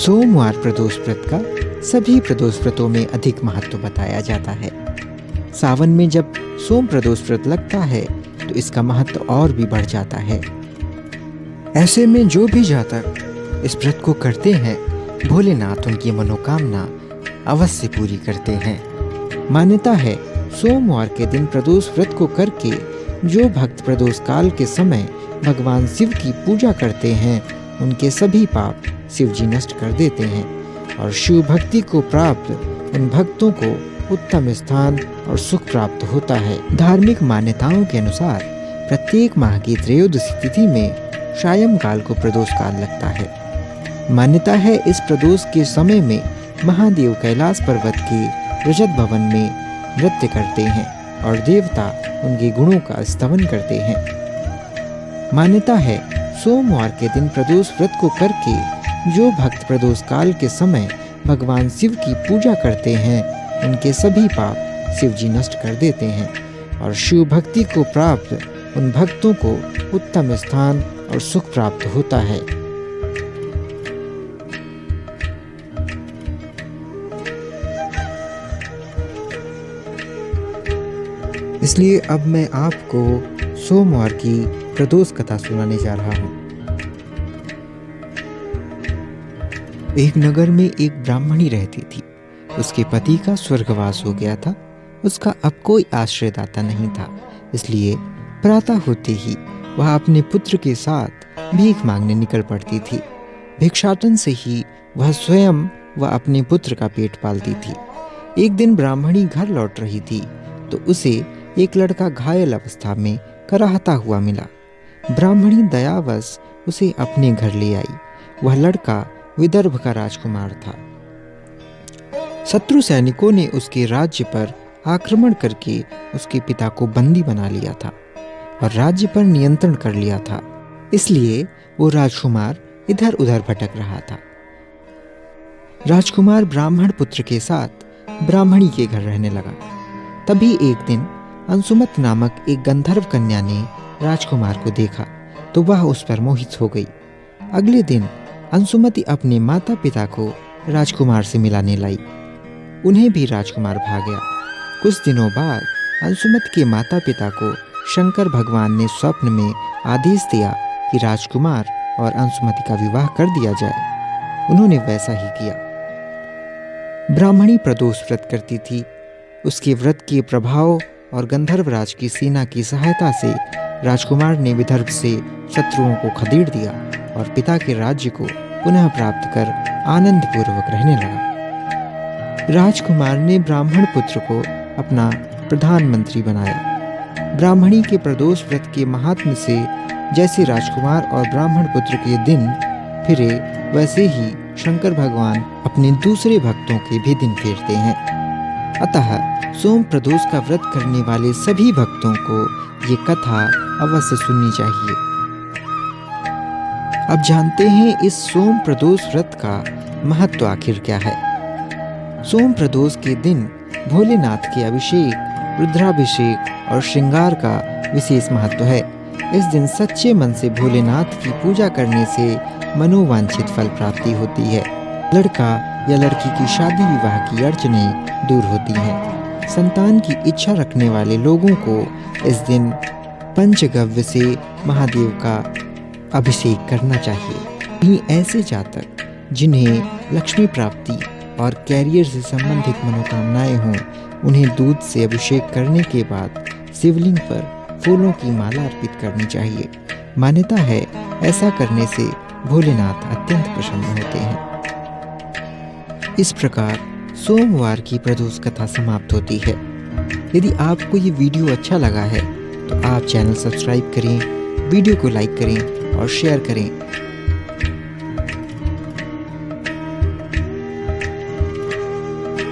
सोमवार प्रदोष व्रत का सभी प्रदोष व्रतों में अधिक महत्व बताया जाता है। सावन में जब सोम प्रदोष व्रत लगता है तो इसका महत्व और भी बढ़ जाता है। ऐसे में जो भी जातक इस व्रत को करते हैं, भोलेनाथ उनकी मनोकामना अवश्य पूरी करते हैं। मान्यता है, सोमवार के दिन प्रदोष व्रत को करके जो भक्त प्रदोष काल के समय भगवान शिव की पूजा करते हैं, उनके सभी पाप शिव जी नष्ट कर देते हैं और शिव भक्ति को प्राप्त उन भक्तों को उत्तम स्थान और सुख प्राप्त होता है। धार्मिक मान्यताओं के अनुसार प्रत्येक माह की त्रयोदशी तिथि में सायंकाल को प्रदोष काल लगता है। मान्यता है, इस प्रदोष के समय में महादेव कैलाश पर्वत के रजत भवन में नृत्य करते हैं और देवता उनके गुणों का स्तवन करते हैं। मान्यता है, सोमवार के दिन प्रदोष व्रत को करके जो भक्त प्रदोष काल के समय भगवान शिव की पूजा करते हैं, उनके सभी पाप शिव जी नष्ट कर देते हैं और शिव भक्ति को प्राप्त उन भक्तों को उत्तम स्थान और सुख प्राप्त होता है। इसलिए अब मैं आपको सोमवार की प्रदोष कथा सुनाने जा रहा हूँ। एक नगर में एक ब्राह्मणी रहती थी। उसके पति का स्वर्गवास हो गया था। उसका अब कोई आश्रयदाता नहीं था, इसलिए प्रातः होते ही वह अपने पुत्र के साथ भीख मांगने निकल पड़ती थी। भिक्षाटन से ही वह स्वयं व अपने पुत्र का पेट पालती थी। एक दिन ब्राह्मणी घर लौट रही थी तो उसे एक लड़का घायल अवस्था में कराहता हुआ मिला। ब्राह्मणी दयावश उसे अपने घर ले आई। वह लड़का विदर्भ का राजकुमार था। शत्रु सैनिकों ने उसके राज्य पर आक्रमण करके उसके पिता को बंदी बना लिया था और राज्य पर नियंत्रण कर लिया था। इसलिए वो राजकुमार इधर उधर भटक रहा था। राजकुमार ब्राह्मण पुत्र के साथ ब्राह्मणी के घर रहने लगा। तभी एक दिन अंशुमत नामक एक गंधर्व कन्या ने राजकुमार को देखा तो वह उस पर मोहित हो गई। अगले दिन अंशुमति अपने माता पिता को राजकुमार से मिलाने लाई। उन्हें भी राजकुमार भा गया। कुछ दिनों बाद अंशुमति के माता पिता को शंकर भगवान ने स्वप्न में आदेश दिया कि राजकुमार और अंशुमति का विवाह कर दिया जाए। उन्होंने वैसा ही किया। ब्राह्मणी प्रदोष व्रत करती थी। उसके व्रत के प्रभाव और गंधर्वराज की सेना की सहायता से राजकुमार ने विदर्भ से शत्रुओं को खदेड़ दिया और पिता के राज्य को पुनः प्राप्त कर आनंद पूर्वक रहने लगा। राजकुमार ने ब्राह्मण पुत्र को अपना प्रधानमंत्री बनाया। ब्राह्मणी के प्रदोष व्रत के महात्म्य से जैसे राजकुमार और ब्राह्मण पुत्र के दिन फिरे, वैसे ही शंकर भगवान अपने दूसरे भक्तों के भी दिन फेरते हैं। अतः सोम प्रदोष का व्रत करने वाले सभी भक्तों को ये कथा अवश्य सुननी चाहिए। अब जानते हैं इस सोम प्रदोष व्रत का महत्व आखिर क्या है। सोम प्रदोष के दिन भोलेनाथ के अभिषेक, रुद्राभिषेक और श्रृंगार का विशेष महत्व है। इस दिन सच्चे मन से भोलेनाथ की पूजा करने से मनोवांछित फल प्राप्ति होती है। लड़का या लड़की की शादी विवाह की अड़चनें दूर होती हैं। संतान की इच्छा रखने वाले लोगों को इस दिन पंचगव्य से महादेव का अभिषेक करना चाहिए। भी ऐसे जातक जिन्हें लक्ष्मी प्राप्ति और कैरियर से संबंधित मनोकामनाएं हों, उन्हें दूध से अभिषेक करने के बाद शिवलिंग पर फूलों की माला अर्पित करनी चाहिए। मान्यता है, ऐसा करने से भोलेनाथ अत्यंत प्रसन्न होते हैं। इस प्रकार सोमवार की प्रदोष कथा समाप्त होती है। यदि आपको ये वीडियो अच्छा लगा है तो आप चैनल सब्सक्राइब करें, वीडियो को लाइक करें और शेयर करें